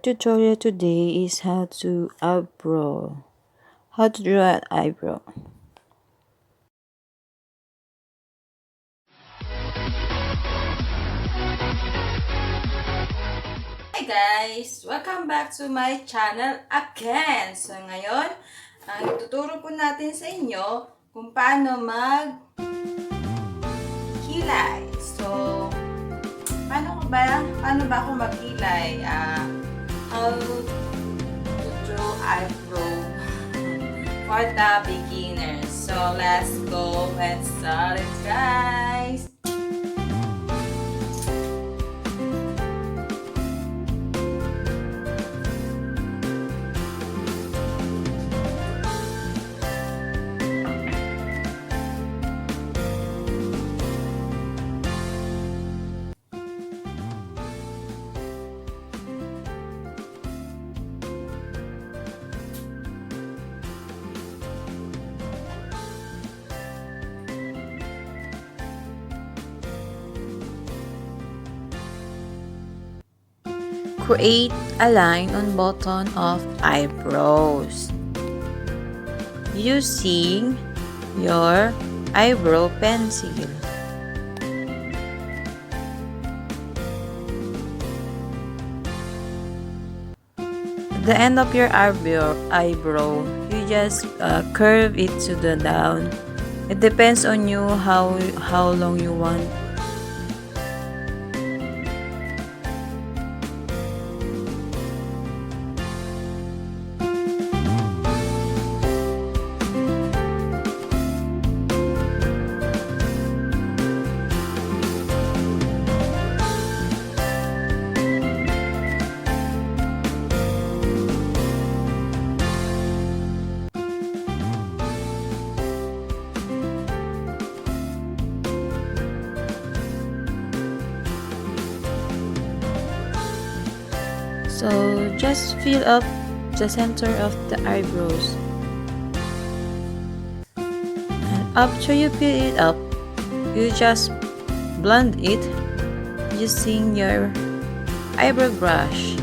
tutorial today is how to draw an eyebrow. Hi guys! Welcome back to my channel again! So ngayon, ang ituturo po natin sa inyo kung paano kilay. So, paano ba ako magkilay? How to draw eyebrow for the beginners. So, let's go and start it, guys! Create a line on bottom of eyebrows using your eyebrow pencil. At the end of your eyebrow, you just curve it to the down. It depends on you how long you want. So just fill up the center of the eyebrows. And after you fill it up, you just blend it using your eyebrow brush.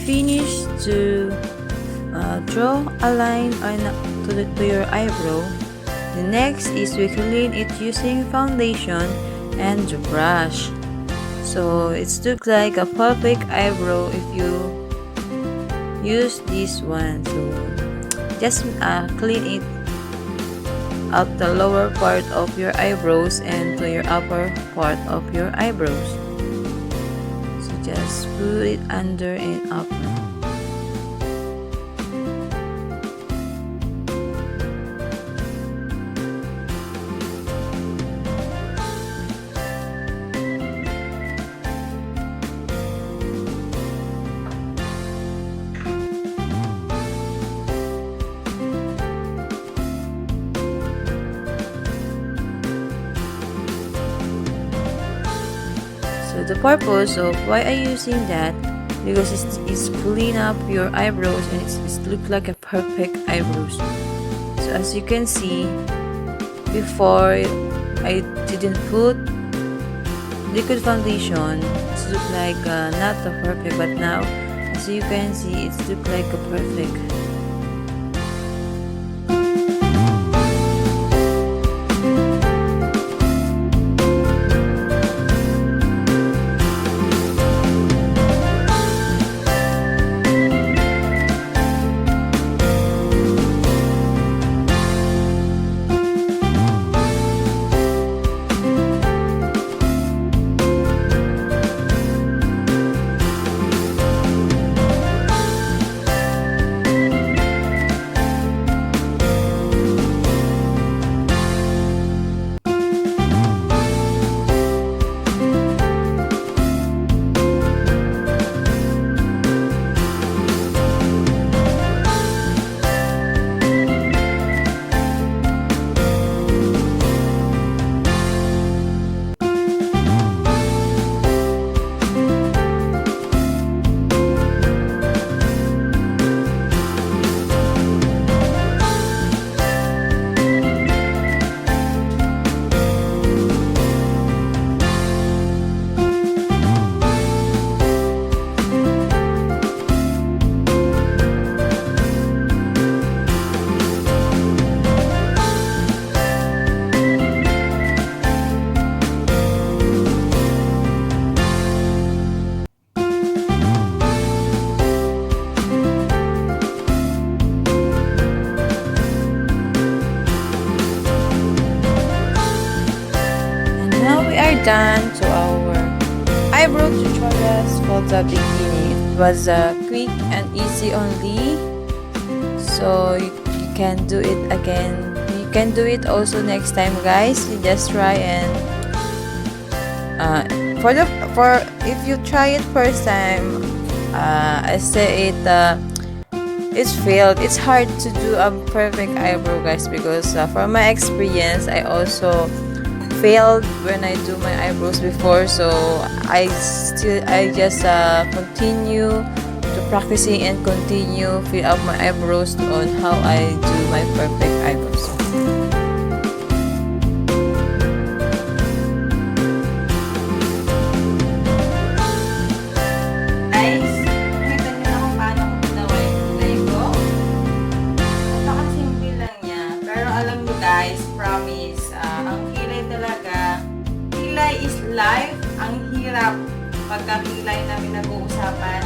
Finish to draw a line to your eyebrow. The next is we clean it using foundation and brush. So it looks like a perfect eyebrow if you use this one. So just clean it out the lower part of your eyebrows and to your upper part of your eyebrows. Just put it under and up. So the purpose of why I'm using that, because it's clean up your eyebrows and it's look like a perfect eyebrows. So as you can see, before I didn't put liquid foundation, it look like not a perfect, but now as you can see, it look like a perfect. we're done to our eyebrow tutorials for the beginning. It was quick and easy only, so you can do it again. You can do it also next time, guys. You just try and if you try it first time, I say it's failed. It's hard to do a perfect eyebrow, guys, because from my experience, I also failed when I do my eyebrows before. So I just continue to practicing and continue fill up my eyebrows on how I do my perfect eyebrows. Guys, promise, ang kilay talaga, kilay is life. Ang hirap pagka kilay na pinag-uusapan,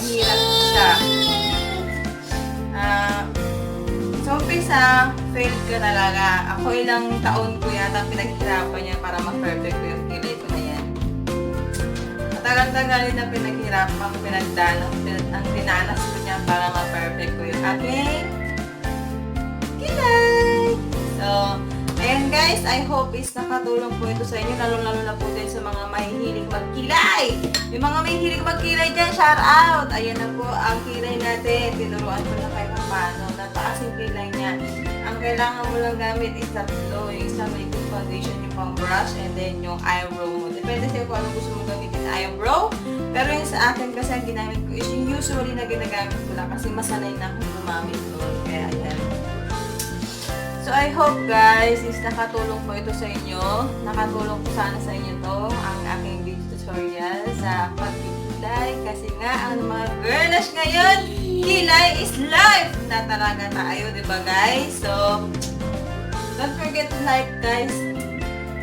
hirap siya. So, umpisa, failed ka talaga. Ako ilang taon ko yata pinaghirapan niya para ma-perfect ko yung kilay ko na yan. Matagal-tagalin na pinaghirapan, ang dinanas ko niya para ma-perfect ko yung aking kilay. So, ayan guys, I hope is nakatulong po ito sa inyo, lalo-lalo na po din sa mga mahihilig magkilay. Yung mga mahihilig magkilay dyan, shout out! Ayan na po ang kilay natin. Tinuruan ko na kayo kung paano. Napakasimple kilay niya. Ang kailangan mo lang gamit is tatlo. Yung isang may good foundation, yung pang brush, and then yung eyebrow mo. Depende sa'yo kung ano gusto mo gamitin eyebrow. Pero yung sa akin kasi ang ginamit ko is yung usually na ginagamit ko lang kasi masanay na akong gumamit doon. Kaya ayan. So, I hope guys is nakatulong po ito sa inyo. Nakatulong po sana sa inyo to ang aking video tutorial sa pagkikilay. Kasi nga, ang mga girlish ngayon, kilay is life na talaga tayo, diba guys? So, don't forget to like guys.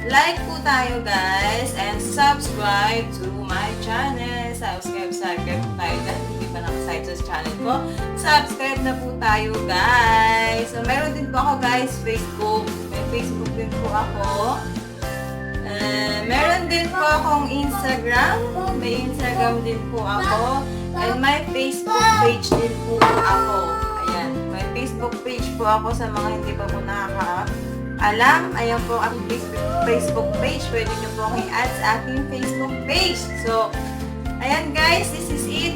Like po tayo guys and subscribe to my channel. Subscribe po tayo dahil hindi pa nakasite sa channel ko. Subscribe na po tayo guys. So, meron din po ako guys, Facebook. May Facebook din po ako. Meron din po akong Instagram. May Instagram din po ako. And may Facebook page din po ako. Ayan. May Facebook page po ako sa mga hindi pa po nakaka-alam. Ayan po ang Facebook page. Pwede nyo po akong i-add sa aking Facebook page. So, ayan guys, this is it.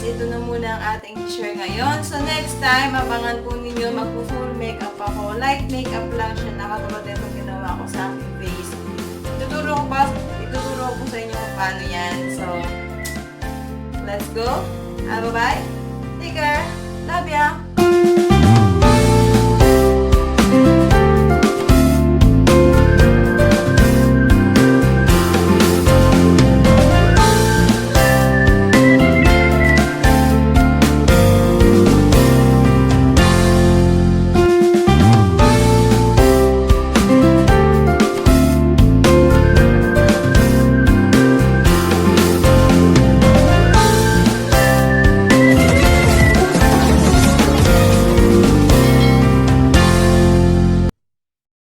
Ito na muna ang ating share ngayon. So next time, abangan po ninyo, mag-full makeup ako. Light makeup lang siya. Nakatulad ito ginawa ko sa aking face. Ituturo ko po sa inyo kung paano yan. So, let's go. Bye-bye. Take care. Love ya.